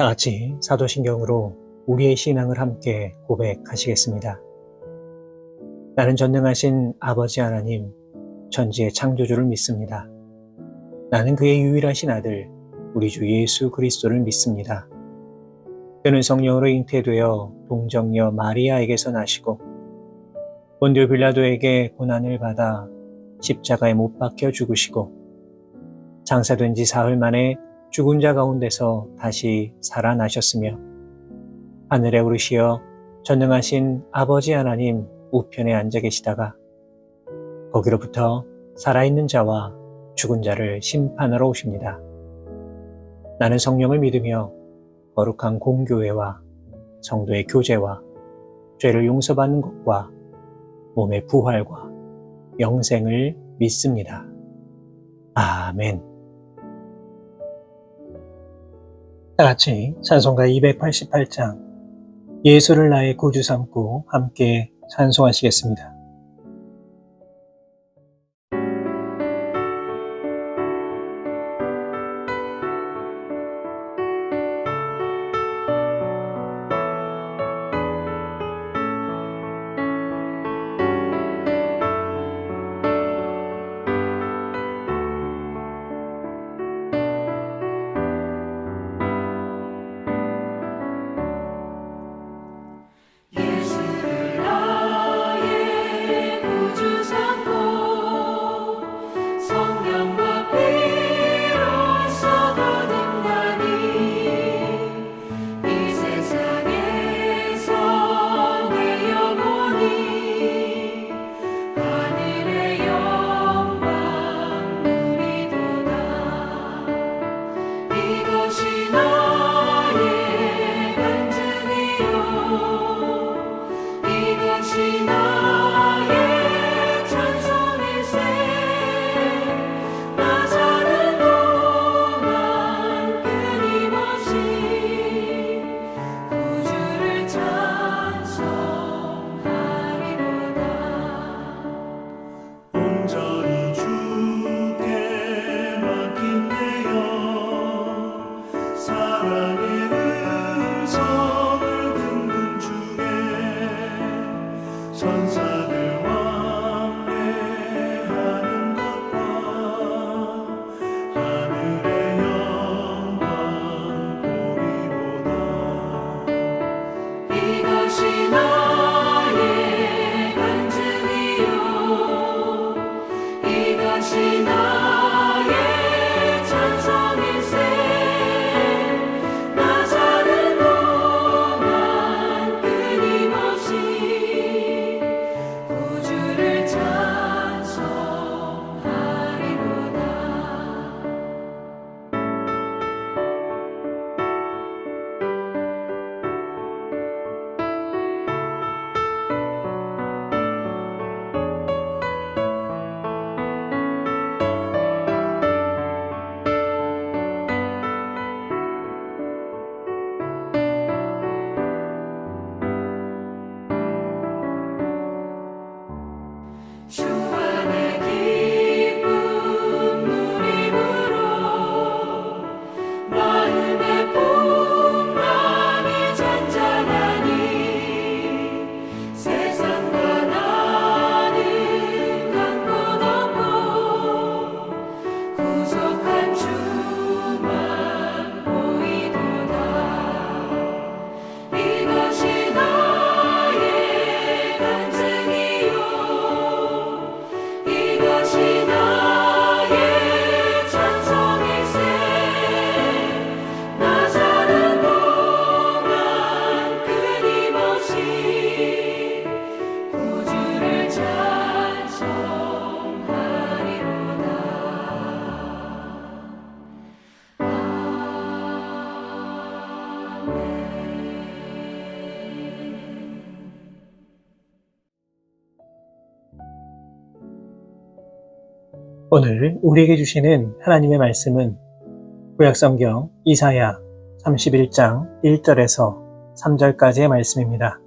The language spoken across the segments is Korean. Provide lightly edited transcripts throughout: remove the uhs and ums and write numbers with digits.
다 같이 사도신경으로 우리의 신앙을 함께 고백하시겠습니다. 나는 전능하신 아버지 하나님, 천지의 창조주를 믿습니다. 나는 그의 유일하신 아들, 우리 주 예수 그리스도를 믿습니다. 그는 성령으로 잉태되어 동정녀 마리아에게서 나시고 본디오 빌라도에게 고난을 받아 십자가에 못 박혀 죽으시고 장사된 지 사흘 만에 죽은 자 가운데서 다시 살아나셨으며 하늘에 오르시어 전능하신 아버지 하나님 우편에 앉아 계시다가 거기로부터 살아있는 자와 죽은 자를 심판하러 오십니다. 나는 성령을 믿으며 거룩한 공교회와 성도의 교제와 죄를 용서받는 것과 몸의 부활과 영생을 믿습니다. 아멘. 다 같이 찬송가 288장 예수를 나의 구주 삼고 함께 찬송하시겠습니다. 오늘 우리에게 주시는 하나님의 말씀은 구약성경 이사야 31장 1절에서 3절까지의 말씀입니다.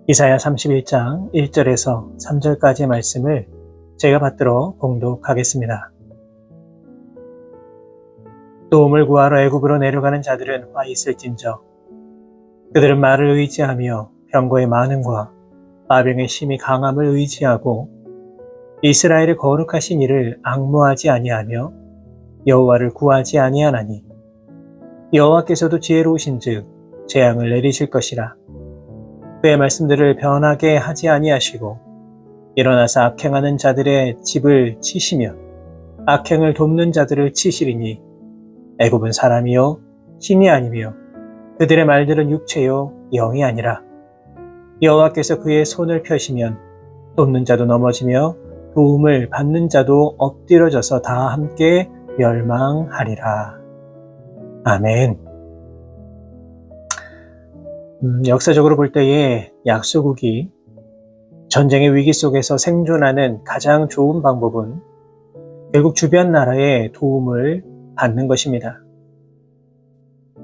이사야 31장 1절에서 3절까지의 말씀을 제가 받들어 봉독하겠습니다. 도움을 구하러 애굽으로 내려가는 자들은 와 있을진저 그들은 말을 의지하며 병거의 많음과 마병의 심히 강함을 의지하고 이스라엘의 거룩하신 이를 앙무하지 아니하며 여호와를 구하지 아니하나니 여호와께서도 지혜로우신즉 재앙을 내리실 것이라. 그의 말씀들을 변하게 하지 아니하시고 일어나서 악행하는 자들의 집을 치시며 악행을 돕는 자들을 치시리니 애굽은 사람이요 신이 아니며 그들의 말들은 육체요 영이 아니라. 여호와께서 그의 손을 펴시면 돕는 자도 넘어지며 도움을 받는 자도 엎드러져서 다 함께 멸망하리라. 아멘. 역사적으로 볼 때에 약소국이 전쟁의 위기 속에서 생존하는 가장 좋은 방법은 결국 주변 나라의 도움을 받는 것입니다.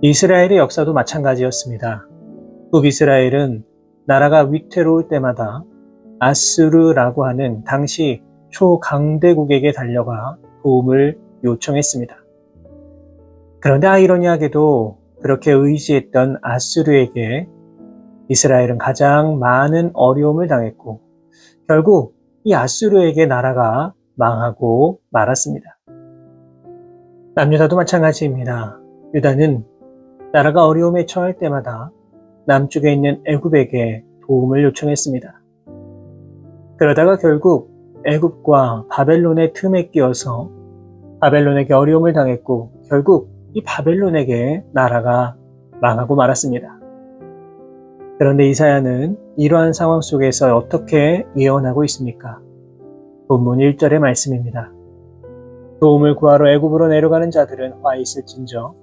이스라엘의 역사도 마찬가지였습니다. 북이스라엘은 나라가 위태로울 때마다 아수르라고 하는 당시 초강대국에게 달려가 도움을 요청했습니다. 그런데 아이러니하게도 그렇게 의지했던 아수르에게 이스라엘은 가장 많은 어려움을 당했고 결국 이 아수르에게 나라가 망하고 말았습니다. 남유다도 마찬가지입니다. 유다는 나라가 어려움에 처할 때마다 남쪽에 있는 애굽에게 도움을 요청했습니다. 그러다가 결국 애굽과 바벨론의 틈에 끼어서 바벨론에게 어려움을 당했고 결국 이 바벨론에게 나라가 망하고 말았습니다. 그런데 이사야는 이러한 상황 속에서 어떻게 예언하고 있습니까? 본문 1절의 말씀입니다. 도움을 구하러 애굽으로 내려가는 자들은 화 있을진저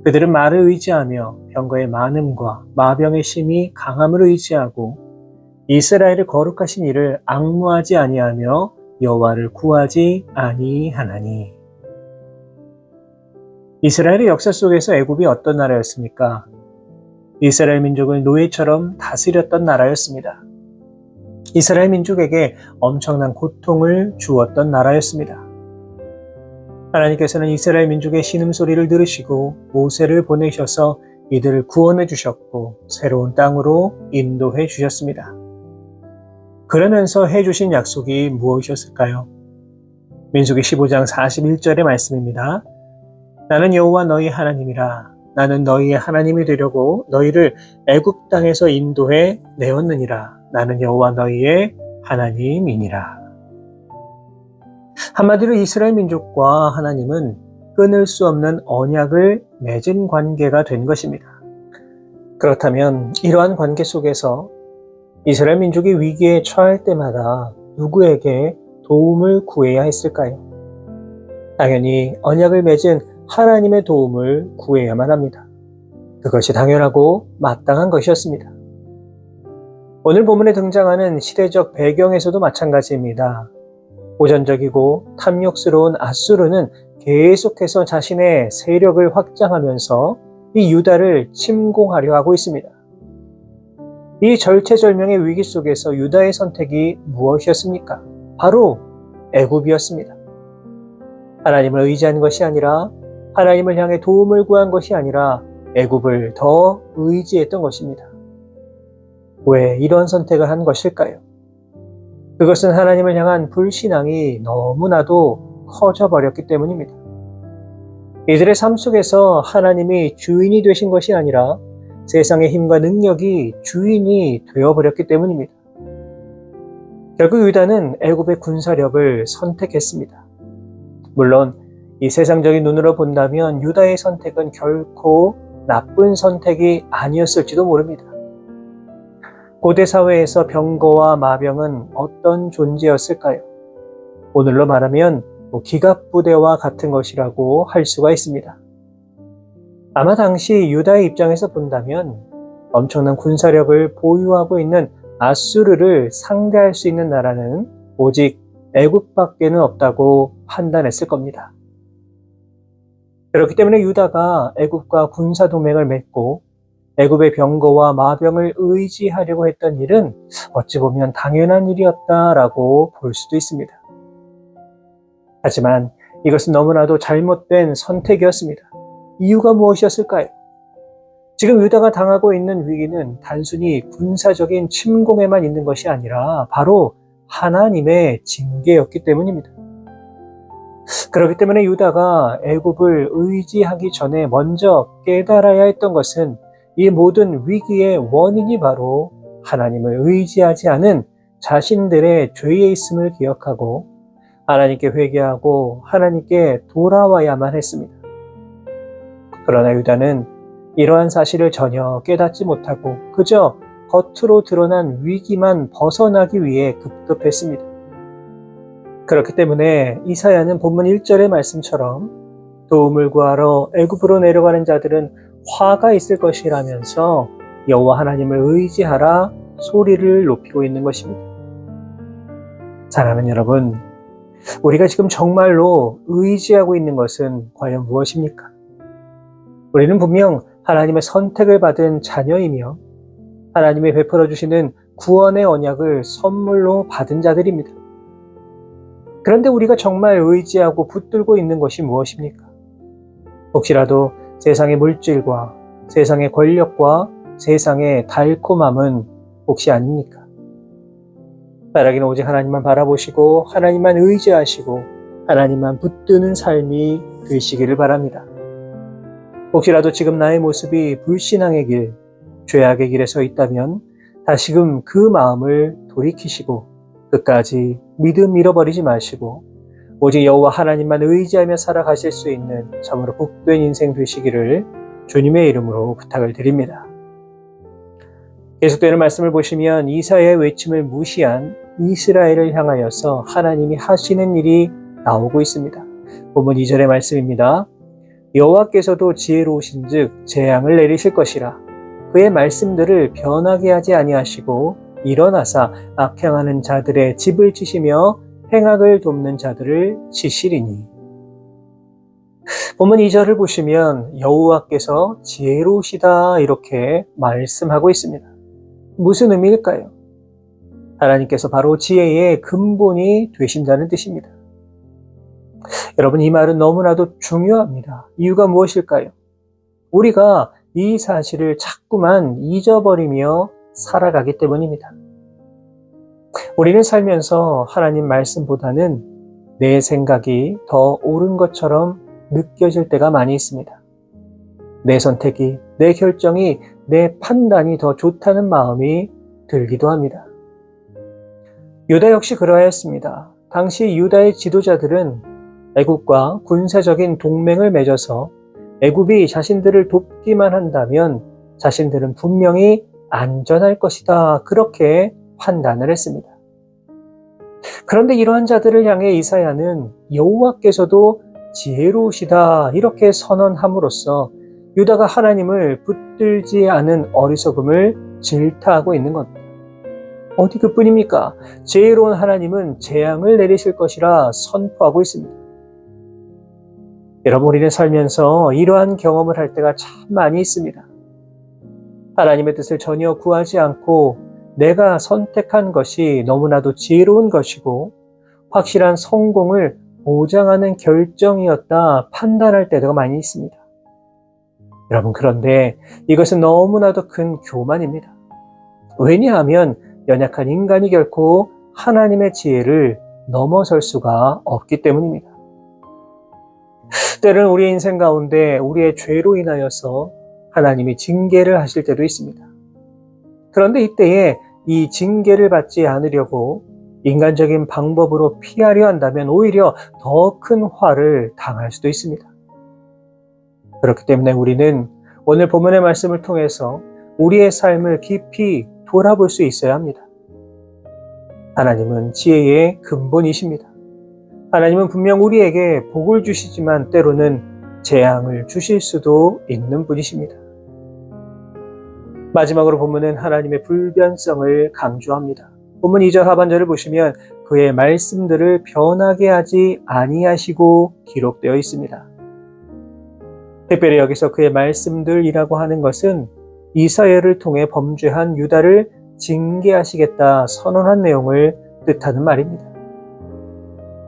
그들은 말을 의지하며 병거의 많음과 마병의 심히 강함을 의지하고 이스라엘의 거룩하신 이를 앙무하지 아니하며 여호와를 구하지 아니하나니. 이스라엘의 역사 속에서 애굽이 어떤 나라였습니까? 이스라엘 민족을 노예처럼 다스렸던 나라였습니다. 이스라엘 민족에게 엄청난 고통을 주었던 나라였습니다. 하나님께서는 이스라엘 민족의 신음소리를 들으시고 모세를 보내셔서 이들을 구원해 주셨고 새로운 땅으로 인도해 주셨습니다. 그러면서 해주신 약속이 무엇이었을까요? 민수기 15장 41절의 말씀입니다. 나는 여호와 너희 하나님이라. 나는 너희의 하나님이 되려고 너희를 애굽 땅에서 인도해 내었느니라. 나는 여호와 너희의 하나님이니라. 한마디로 이스라엘 민족과 하나님은 끊을 수 없는 언약을 맺은 관계가 된 것입니다. 그렇다면 이러한 관계 속에서 이스라엘 민족이 위기에 처할 때마다 누구에게 도움을 구해야 했을까요? 당연히 언약을 맺은 하나님의 도움을 구해야만 합니다. 그것이 당연하고 마땅한 것이었습니다. 오늘 본문에 등장하는 시대적 배경에서도 마찬가지입니다. 고전적이고 탐욕스러운 아수르는 계속해서 자신의 세력을 확장하면서 이 유다를 침공하려 하고 있습니다. 이 절체절명의 위기 속에서 유다의 선택이 무엇이었습니까? 바로 애굽이었습니다. 하나님을 의지한 것이 아니라 하나님을 향해 도움을 구한 것이 아니라 애굽을 더 의지했던 것입니다. 왜 이런 선택을 한 것일까요? 그것은 하나님을 향한 불신앙이 너무나도 커져버렸기 때문입니다. 이들의 삶 속에서 하나님이 주인이 되신 것이 아니라 세상의 힘과 능력이 주인이 되어버렸기 때문입니다. 결국 유다는 애굽의 군사력을 선택했습니다. 물론 이 세상적인 눈으로 본다면 유다의 선택은 결코 나쁜 선택이 아니었을지도 모릅니다. 고대 사회에서 병거와 마병은 어떤 존재였을까요? 오늘로 말하면 기갑부대와 같은 것이라고 할 수가 있습니다. 아마 당시 유다의 입장에서 본다면 엄청난 군사력을 보유하고 있는 아수르를 상대할 수 있는 나라는 오직 애굽밖에는 없다고 판단했을 겁니다. 그렇기 때문에 유다가 애굽과 군사동맹을 맺고 애굽의 병거와 마병을 의지하려고 했던 일은 어찌 보면 당연한 일이었다라고 볼 수도 있습니다. 하지만 이것은 너무나도 잘못된 선택이었습니다. 이유가 무엇이었을까요? 지금 유다가 당하고 있는 위기는 단순히 군사적인 침공에만 있는 것이 아니라 바로 하나님의 징계였기 때문입니다. 그렇기 때문에 유다가 애굽을 의지하기 전에 먼저 깨달아야 했던 것은 이 모든 위기의 원인이 바로 하나님을 의지하지 않은 자신들의 죄에 있음을 기억하고 하나님께 회개하고 하나님께 돌아와야만 했습니다. 그러나 유다는 이러한 사실을 전혀 깨닫지 못하고 그저 겉으로 드러난 위기만 벗어나기 위해 급급했습니다. 그렇기 때문에 이사야는 본문 1절의 말씀처럼 도움을 구하러 애굽으로 내려가는 자들은 화가 있을 것이라면서 여호와 하나님을 의지하라 소리를 높이고 있는 것입니다. 사랑하는 여러분, 우리가 지금 정말로 의지하고 있는 것은 과연 무엇입니까? 우리는 분명 하나님의 선택을 받은 자녀이며 하나님이 베풀어 주시는 구원의 언약을 선물로 받은 자들입니다. 그런데 우리가 정말 의지하고 붙들고 있는 것이 무엇입니까? 혹시라도 세상의 물질과 세상의 권력과 세상의 달콤함은 혹시 아닙니까? 바라기는 오직 하나님만 바라보시고 하나님만 의지하시고 하나님만 붙드는 삶이 되시기를 바랍니다. 혹시라도 지금 나의 모습이 불신앙의 길, 죄악의 길에 서 있다면 다시금 그 마음을 돌이키시고 끝까지 믿음 잃어버리지 마시고 오직 여호와 하나님만 의지하며 살아가실 수 있는 참으로 복된 인생 되시기를 주님의 이름으로 부탁을 드립니다. 계속되는 말씀을 보시면 이사야의 외침을 무시한 이스라엘을 향하여서 하나님이 하시는 일이 나오고 있습니다. 본문 2절의 말씀입니다. 여호와께서도 지혜로우신즉 재앙을 내리실 것이라 그의 말씀들을 변하게 하지 아니하시고 일어나사 악행하는 자들의 집을 치시며 행악을 돕는 자들을 치시리니. 본문 2절을 보시면 여호와께서 지혜로우시다 이렇게 말씀하고 있습니다. 무슨 의미일까요? 하나님께서 바로 지혜의 근본이 되신다는 뜻입니다. 여러분, 이 말은 너무나도 중요합니다. 이유가 무엇일까요? 우리가 이 사실을 자꾸만 잊어버리며 살아가기 때문입니다. 우리는 살면서 하나님 말씀보다는 내 생각이 더 옳은 것처럼 느껴질 때가 많이 있습니다. 내 선택이, 내 결정이, 내 판단이 더 좋다는 마음이 들기도 합니다. 유다 역시 그러하였습니다. 당시 유다의 지도자들은 애굽과 군사적인 동맹을 맺어서 애굽이 자신들을 돕기만 한다면 자신들은 분명히 안전할 것이다. 그렇게 판단을 했습니다. 그런데 이러한 자들을 향해 이사야는 여호와께서도 지혜로우시다 이렇게 선언함으로써 유다가 하나님을 붙들지 않은 어리석음을 질타하고 있는 겁니다. 어디 그뿐입니까? 지혜로운 하나님은 재앙을 내리실 것이라 선포하고 있습니다. 여러분, 우리는 살면서 이러한 경험을 할 때가 참 많이 있습니다. 하나님의 뜻을 전혀 구하지 않고 내가 선택한 것이 너무나도 지혜로운 것이고 확실한 성공을 보장하는 결정이었다 판단할 때가 많이 있습니다. 여러분, 그런데 이것은 너무나도 큰 교만입니다. 왜냐하면 연약한 인간이 결코 하나님의 지혜를 넘어설 수가 없기 때문입니다. 때로는 우리의 인생 가운데 우리의 죄로 인하여서 하나님이 징계를 하실 때도 있습니다. 그런데 이때에 이 징계를 받지 않으려고 인간적인 방법으로 피하려 한다면 오히려 더 큰 화를 당할 수도 있습니다. 그렇기 때문에 우리는 오늘 본문의 말씀을 통해서 우리의 삶을 깊이 돌아볼 수 있어야 합니다. 하나님은 지혜의 근본이십니다. 하나님은 분명 우리에게 복을 주시지만 때로는 재앙을 주실 수도 있는 분이십니다. 마지막으로 본문은 하나님의 불변성을 강조합니다. 본문 2절 하반절을 보시면 그의 말씀들을 변하게 하지 아니하시고 기록되어 있습니다. 특별히 여기서 그의 말씀들이라고 하는 것은 이사야를 통해 범죄한 유다를 징계하시겠다 선언한 내용을 뜻하는 말입니다.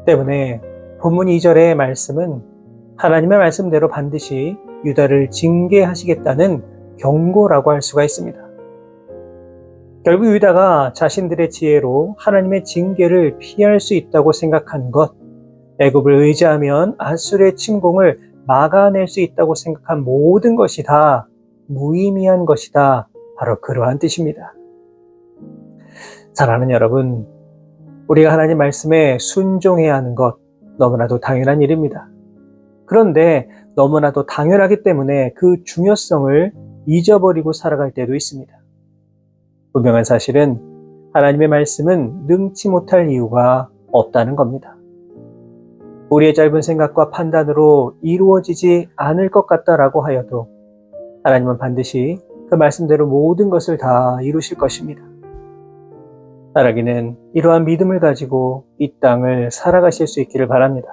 때문에 본문 2절의 말씀은 하나님의 말씀대로 반드시 유다를 징계하시겠다는 경고라고 할 수가 있습니다. 결국 유다가 자신들의 지혜로 하나님의 징계를 피할 수 있다고 생각한 것, 애굽을 의지하면 아수르의 침공을 막아낼 수 있다고 생각한 모든 것이 다 무의미한 것이다. 바로 그러한 뜻입니다. 사랑하는 여러분, 우리가 하나님 말씀에 순종해야 하는 것 너무나도 당연한 일입니다. 그런데 너무나도 당연하기 때문에 그 중요성을 잊어버리고 살아갈 때도 있습니다. 분명한 사실은 하나님의 말씀은 능치 못할 이유가 없다는 겁니다. 우리의 짧은 생각과 판단으로 이루어지지 않을 것 같다라고 하여도 하나님은 반드시 그 말씀대로 모든 것을 다 이루실 것입니다. 따라기는 이러한 믿음을 가지고 이 땅을 살아가실 수 있기를 바랍니다.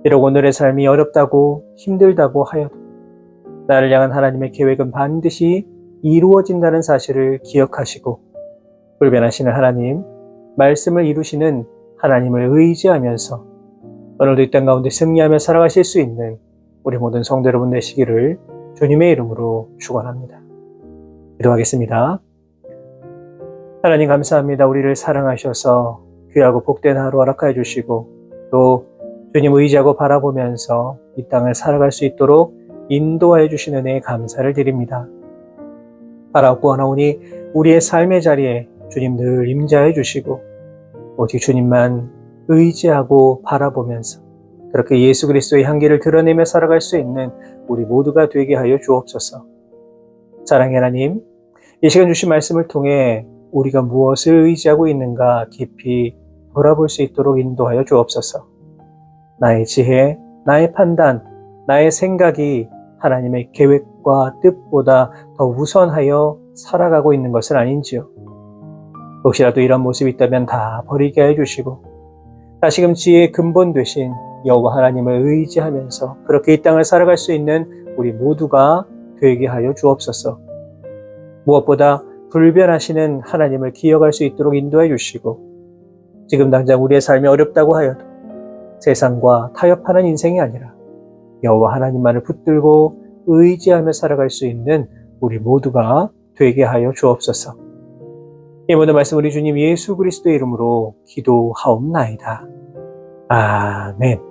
비록 오늘의 삶이 어렵다고 힘들다고 하여도 나를 향한 하나님의 계획은 반드시 이루어진다는 사실을 기억하시고 불변하시는 하나님, 말씀을 이루시는 하나님을 의지하면서 오늘도 이 땅 가운데 승리하며 살아가실 수 있는 우리 모든 성도 여러분 되시기를 주님의 이름으로 축원합니다. 기도하겠습니다. 하나님 감사합니다. 우리를 사랑하셔서 귀하고 복된 하루 허락하여 주시고 또 주님 의지하고 바라보면서 이 땅을 살아갈 수 있도록 인도하여 주시는 은혜에 감사를 드립니다. 바라고 하나오니 우리의 삶의 자리에 주님 늘 임재하여 주시고 오직 주님만 의지하고 바라보면서 그렇게 예수 그리스도의 향기를 드러내며 살아갈 수 있는 우리 모두가 되게 하여 주옵소서. 사랑의 하나님, 이 시간 주신 말씀을 통해 우리가 무엇을 의지하고 있는가 깊이 돌아볼 수 있도록 인도하여 주옵소서. 나의 지혜, 나의 판단, 나의 생각이 하나님의 계획과 뜻보다 더 우선하여 살아가고 있는 것은 아닌지요. 혹시라도 이런 모습이 있다면 다 버리게 해주시고 다시금 지혜의 근본 되신 여호와 하나님을 의지하면서 그렇게 이 땅을 살아갈 수 있는 우리 모두가 되게 하여 주옵소서. 무엇보다 불변하시는 하나님을 기억할 수 있도록 인도해 주시고 지금 당장 우리의 삶이 어렵다고 하여도 세상과 타협하는 인생이 아니라 여호와 하나님만을 붙들고 의지하며 살아갈 수 있는 우리 모두가 되게 하여 주옵소서. 이 모든 말씀 우리 주님 예수 그리스도의 이름으로 기도하옵나이다. 아멘.